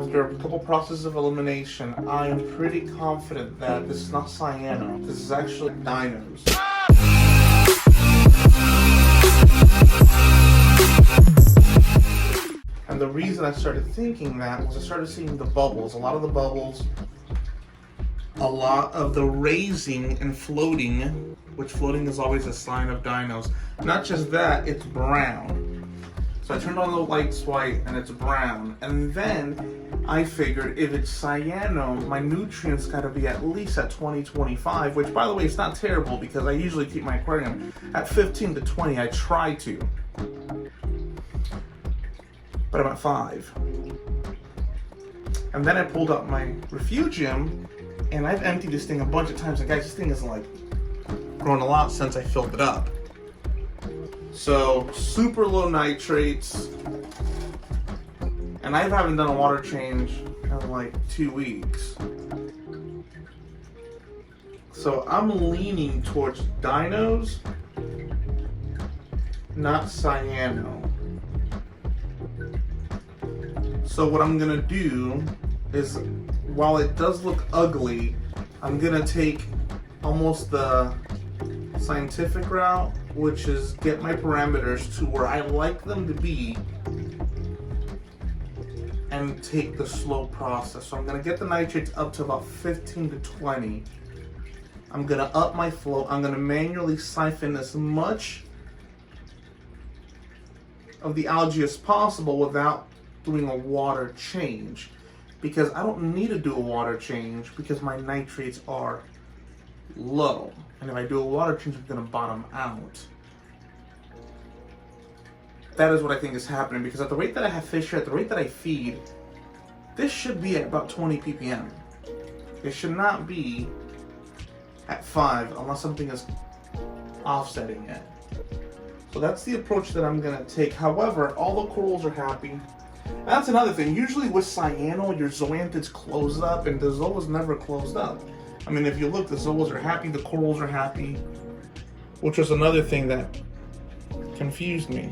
After a couple processes of elimination, I am pretty confident that this is not cyano. This is actually dinos. And the reason I started thinking that was I started seeing the bubbles. A lot of the bubbles, a lot of the raising and floating, which floating is always a sign of dinos. Not just that, it's brown. So I turned on the lights white and it's brown. And then I figured if it's cyano, my nutrients gotta be at least at 20-25, which by the way, it's not terrible because I usually keep my aquarium at 15 to 20. I try to. But I'm at 5. And then I pulled up my refugium and I've emptied this thing a bunch of times. And guys, this thing is like grown a lot since I filled it up. So super low nitrates. And I haven't done a water change in like 2 weeks. So I'm leaning towards dinos, not cyano. So what I'm gonna do is, while it does look ugly, I'm gonna take almost the scientific route, which is get my parameters to where I like them to be and take the slow process. So I'm gonna get the nitrates up to about 15 to 20. I'm gonna up my flow. I'm gonna manually siphon as much of the algae as possible without doing a water change, because I don't need to do a water change because my nitrates are low. And if I do a water change, I'm gonna bottom out. That is what I think is happening, because at the rate that I have fish here, at the rate that I feed, this should be at about 20 ppm. It should not be at 5 unless something is offsetting it. So that's the approach that I'm gonna take. However, all the corals are happy. And that's another thing. Usually with cyano, your zoanthids close up, and the zoas never closed up. I mean, if you look, the zoas are happy, the corals are happy, which was another thing that confused me.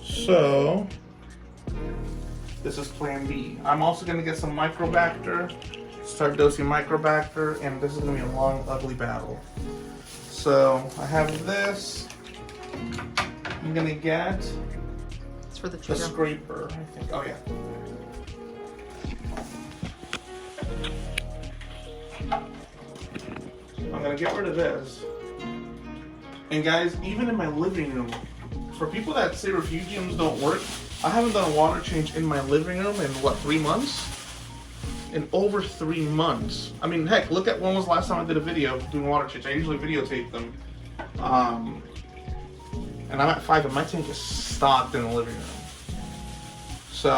So, this is plan B. I'm also going to get some microbacter, start dosing microbacter, and this is going to be a long, ugly battle. So, I have this. I'm going to get for the a scraper, I think. Oh, yeah. I'm gonna get rid of this. And guys, even in my living room, for people that say refugiums don't work, I haven't done a water change in my living room in what, 3 months? In over 3 months. I mean, heck, look at when was the last time I did a video doing water change. I usually videotape them. And I'm at 5 and my tank is stocked in the living room. So,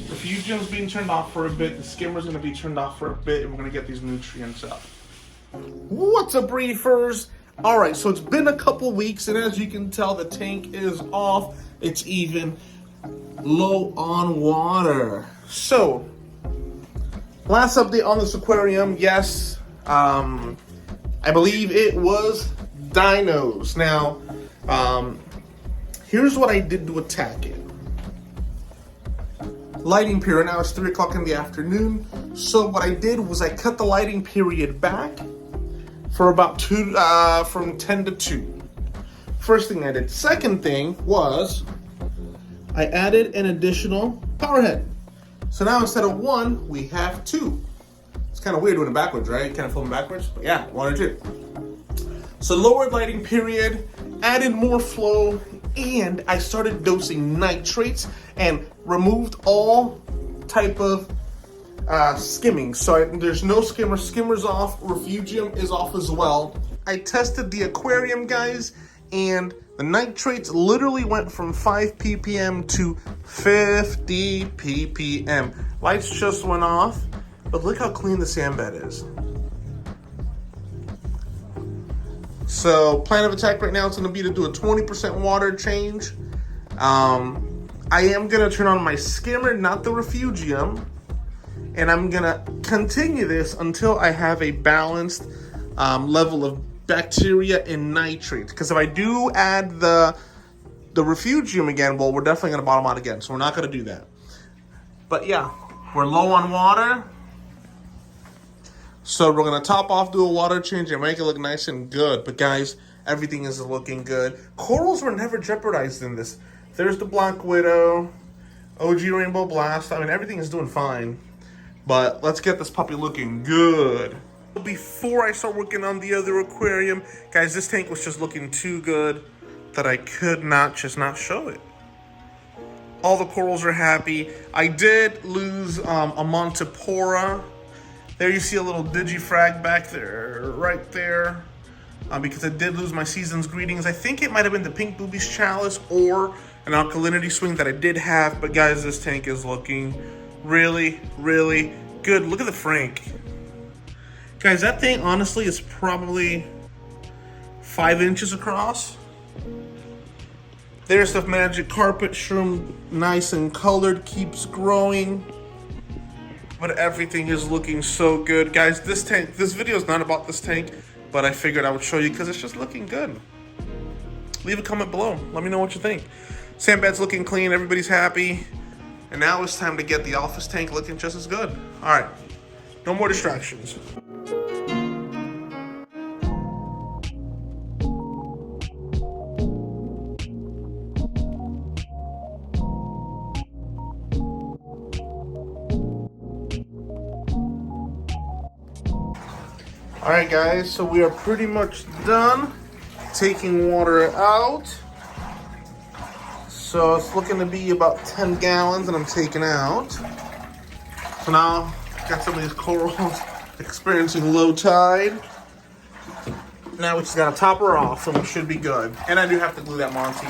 refugium's being turned off for a bit, the skimmer's gonna be turned off for a bit, and we're gonna get these nutrients up. What's up, Reefers? Alright, so it's been a couple weeks, and as you can tell, the tank is off. It's even low on water. So, last update on this aquarium, yes, I believe it was dinos. Now, here's what I did to attack it. Lighting period, now it's 3 o'clock in the afternoon. So what I did was I cut the lighting period back for about from 10 to 2. First thing I did. Second thing was I added an additional power head. So now instead of 1, we have 2. It's kind of weird doing it backwards, right? Kind of filming backwards, but yeah, 1 or 2. So lowered lighting period, added more flow, and I started dosing nitrates and removed all type of skimming. So there's no skimmer. Skimmer's off. Refugium is off as well. I tested the aquarium, guys, and the nitrates literally went from 5 ppm to 50 ppm. Lights just went off, but look how clean the sand bed is. So plan of attack right now is going to be to do a 20% water change. I am going to turn on my skimmer, not the refugium. And I'm going to continue this until I have a balanced level of bacteria and nitrates. Because if I do add the the refugium again, well, we're definitely going to bottom out again. So we're not going to do that. But yeah, we're low on water. So we're going to top off, do a water change, and make it look nice and good. But guys, everything is looking good. Corals were never jeopardized in this. There's the Black Widow, OG Rainbow Blast. I mean, everything is doing fine. But let's get this puppy looking good. Before I start working on the other aquarium, guys, this tank was just looking too good that I could not show it. All the corals are happy. I did lose a Montipora. There you see a little digifrag back there, right there. Because I did lose my season's greetings. I think it might have been the pink boobies chalice or an alkalinity swing that I did have. But guys, this tank is looking really, really good. Look at the Frank. Guys, that thing honestly is probably 5 inches across. There's the magic carpet shroom, nice and colored, keeps growing. But everything is looking so good. Guys, this video is not about this tank, but I figured I would show you because it's just looking good. Leave a comment below. Let me know what you think. Sand bed's looking clean, everybody's happy. And now it's time to get the office tank looking just as good. All right, no more distractions. Alright guys, so we are pretty much done taking water out. So it's looking to be about 10 gallons that I'm taking out. So now, got some of these corals experiencing low tide. Now we just gotta top her off and we should be good. And I do have to glue that Monty,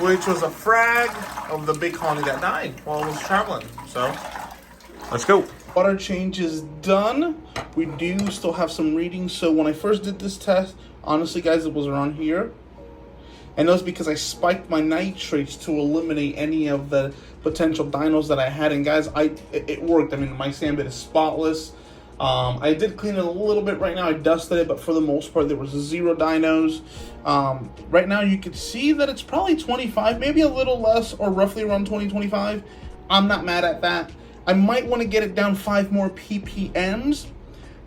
which was a frag of the big colony that died while I was traveling. So, let's go. Water change is done. We do still have some readings. So when I first did this test, honestly guys, it was around here. And that was because I spiked my nitrates to eliminate any of the potential dinos that I had. And guys, it worked. I mean, my sand bed is spotless. I did clean it a little bit right now. I dusted it, but for the most part, there was 0 dinos. Right now, you can see that it's probably 25, maybe a little less, or roughly around 20, 25. I'm not mad at that. I might want to get it down 5 more ppms,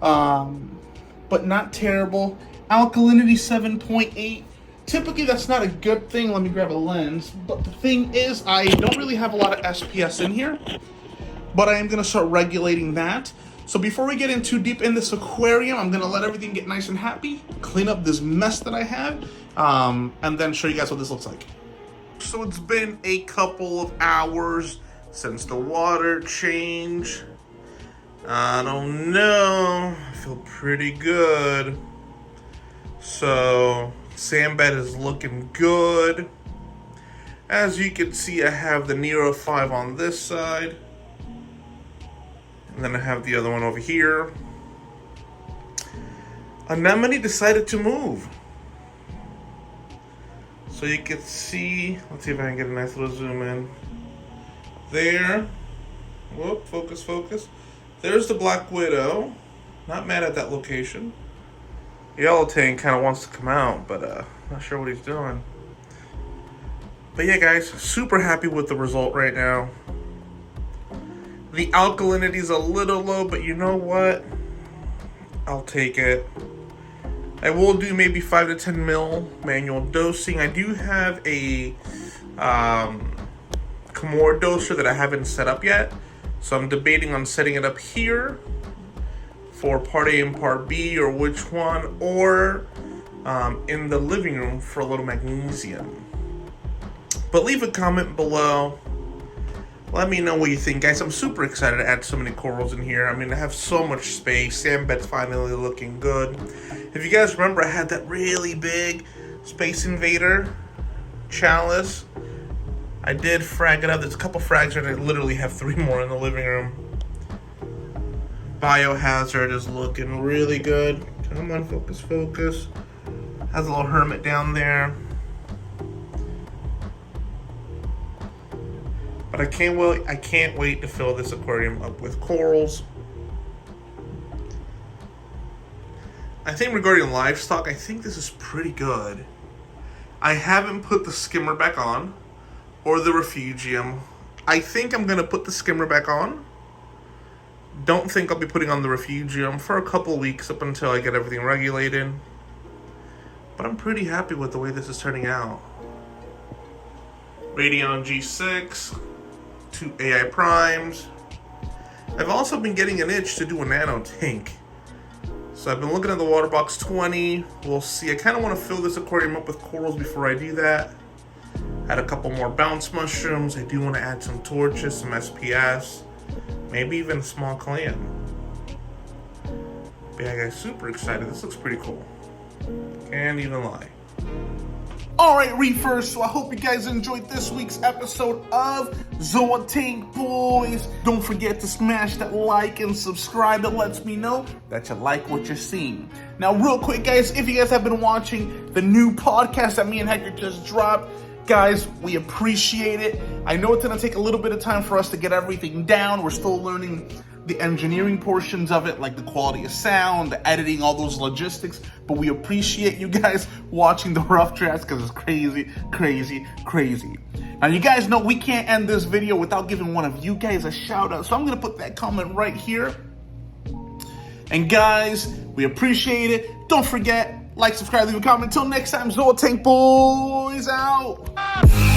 but not terrible. Alkalinity 7.8. Typically, that's not a good thing. Let me grab a lens. But the thing is, I don't really have a lot of SPS in here, but I am going to start regulating that. So before we get in too deep in this aquarium, I'm going to let everything get nice and happy, clean up this mess that I have, and then show you guys what this looks like. So it's been a couple of hours since the water change. I don't know, I feel pretty good. So sand bed is looking good. As you can see, I have the Nero 5 on this side, and then I have the other one over here. Anemone decided to move. So you can see, let's see if I can get a nice little zoom in. There. Whoop, focus, focus. There's the Black Widow. Not mad at that location. Yellow Tank kind of wants to come out, but not sure what he's doing. But yeah, guys, super happy with the result right now. The alkalinity is a little low, but you know what? I'll take it. I will do maybe 5 to 10 mil manual dosing. I do have a Comore doser that I haven't set up yet, so I'm debating on setting it up here for part A and part B, or which one, or in the living room for a little magnesium. But leave a comment below. Let me know what you think, guys. I'm super excited to add so many corals in here. I mean, I have so much space. Sand bed's finally looking good. If you guys remember, I had that really big Space Invader chalice. I did frag it up. There's a couple frags, and I literally have 3 more in the living room. Biohazard is looking really good. Come on, focus, focus. Has a little hermit down there. But I can't wait to fill this aquarium up with corals. I think regarding livestock, I think this is pretty good. I haven't put the skimmer back on or the refugium. I think I'm going to put the skimmer back on. Don't think I'll be putting on the refugium for a couple weeks up until I get everything regulated. But I'm pretty happy with the way this is turning out. Radeon G6, 2 AI primes. I've also been getting an itch to do a nano tank. So I've been looking at the water box 20. We'll see. I kind of want to fill this aquarium up with corals before I do that. Add a couple more bounce mushrooms. I do want to add some torches, some SPS, maybe even a small clam. But yeah, guys, super excited. This looks pretty cool. Can't even lie. Alright, Reefers, so I hope you guys enjoyed this week's episode of Zoa Tank Boys. Don't forget to smash that like and subscribe. That lets me know that you like what you're seeing. Now, real quick, guys, if you guys have been watching the new podcast that me and Hector just dropped, guys, we appreciate it. I know it's going to take a little bit of time for us to get everything down. We're still learning the engineering portions of it, like the quality of sound, the editing, all those logistics. But we appreciate you guys watching the rough drafts because it's crazy, crazy, crazy. Now, you guys know we can't end this video without giving one of you guys a shout out. So I'm going to put that comment right here. And guys, we appreciate it. Don't forget, like, subscribe, leave a comment. Until next time, Zoa Tank Boys out.